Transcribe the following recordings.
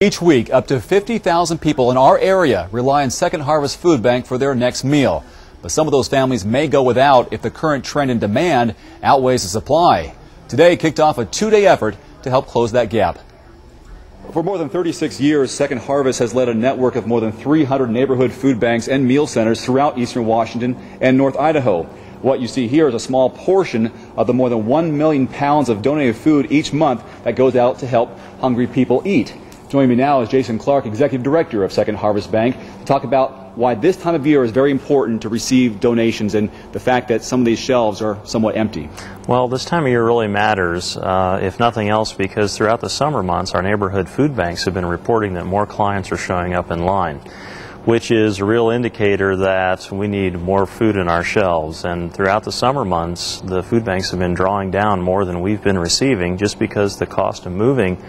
Each week, up to 50,000 people in our area rely on Second Harvest Food Bank for their next meal. But some of those families may go without if the current trend in demand outweighs the supply. Today kicked off a two-day effort to help close that gap. For more than 36 years, Second Harvest has led a network of more than 300 neighborhood food banks and meal centers throughout eastern Washington and North Idaho. What you see here is a small portion of the more than 1 million pounds of donated food each month that goes out to help hungry people eat. Joining me now is Jason Clark, Executive Director of Second Harvest Bank, to talk about why this time of year is very important to receive donations and the fact that some of these shelves are somewhat empty. Well, this time of year really matters, if nothing else, because throughout the summer months, our neighborhood food banks have been reporting that more clients are showing up in line, which is a real indicator that we need more food in our shelves. And throughout the summer months, the food banks have been drawing down more than we've been receiving just because the cost of moving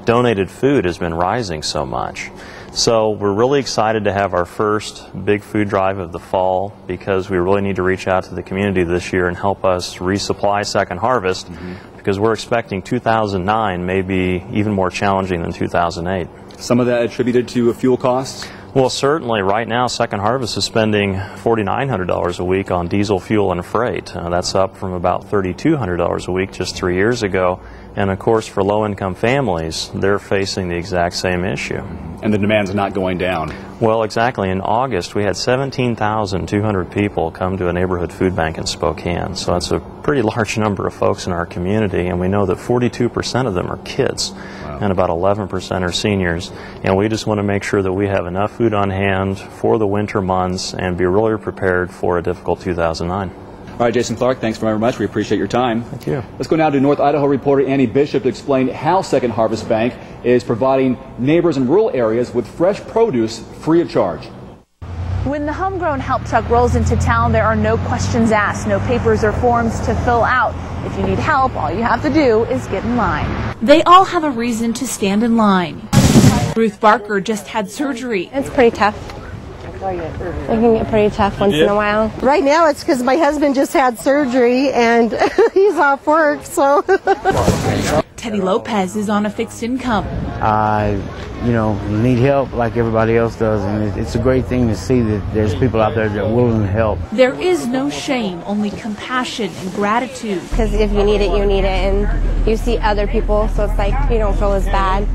donated food has been rising so much. So we're really excited to have our first big food drive of the fall because we really need to reach out to the community this year and help us resupply Second Harvest because we're expecting 2009 may be even more challenging than 2008. Some of that attributed to fuel costs? Well, certainly. Right now, Second Harvest is spending $4,900 a week on diesel fuel and freight. That's up from about $3,200 a week just 3 years ago. And of course, for low-income families, they're facing the exact same issue. And the demand's not going down. Well, exactly. In August, we had 17,200 people come to a neighborhood food bank in Spokane. So that's a pretty large number of folks in our community, and we know that 42% of them are kids. Wow. And about 11% are seniors. And we just want to make sure that we have enough food on hand for the winter months and be really prepared for a difficult 2009. All right, Jason Clark, thanks very much. We appreciate your time. Thank you. Let's go now to North Idaho reporter Annie Bishop to explain how Second Harvest Bank is providing neighbors in rural areas with fresh produce free of charge. When the homegrown help truck rolls into town, there are no questions asked, no papers or forms to fill out. If you need help, all you have to do is get in line. They all have a reason to stand in line. Ruth Barker just had surgery. It's pretty tough. It can get pretty tough once in a while. Right now it's because my husband just had surgery and he's off work, so. Teddy Lopez is on a fixed income. I, need help like everybody else does, and it's a great thing to see that there's people out there that are willing to help. There is no shame, only compassion and gratitude. Because if you need it, and you see other people, so it's like you don't feel as bad.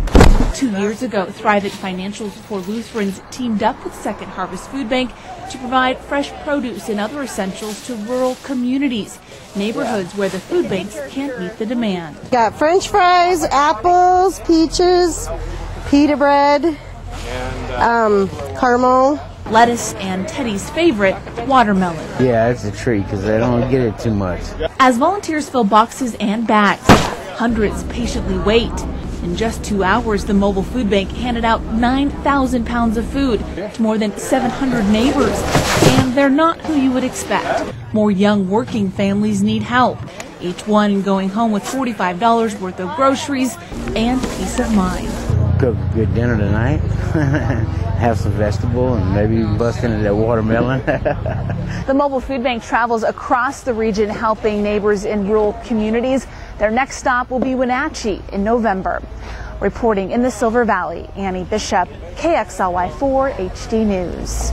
2 years ago, Thrivent Financial for Lutherans teamed up with Second Harvest Food Bank to provide fresh produce and other essentials to rural communities, neighborhoods where the food banks can't meet the demand. Got French fries, apples, peaches, pita bread, caramel, lettuce, and Teddy's favorite, watermelon. Yeah, it's a treat because they don't get it too much. As volunteers fill boxes and bags, hundreds patiently wait. In just 2 hours, the mobile food bank handed out 9,000 pounds of food to more than 700 neighbors. And they're not who you would expect. More young working families need help, each one going home with $45 worth of groceries and peace of mind. Cook a good dinner tonight, have some vegetable, and maybe bust into that watermelon. The mobile food bank travels across the region helping neighbors in rural communities. Their next stop will be Wenatchee in November. Reporting in the Silver Valley, Annie Bishop, KXLY4 HD News.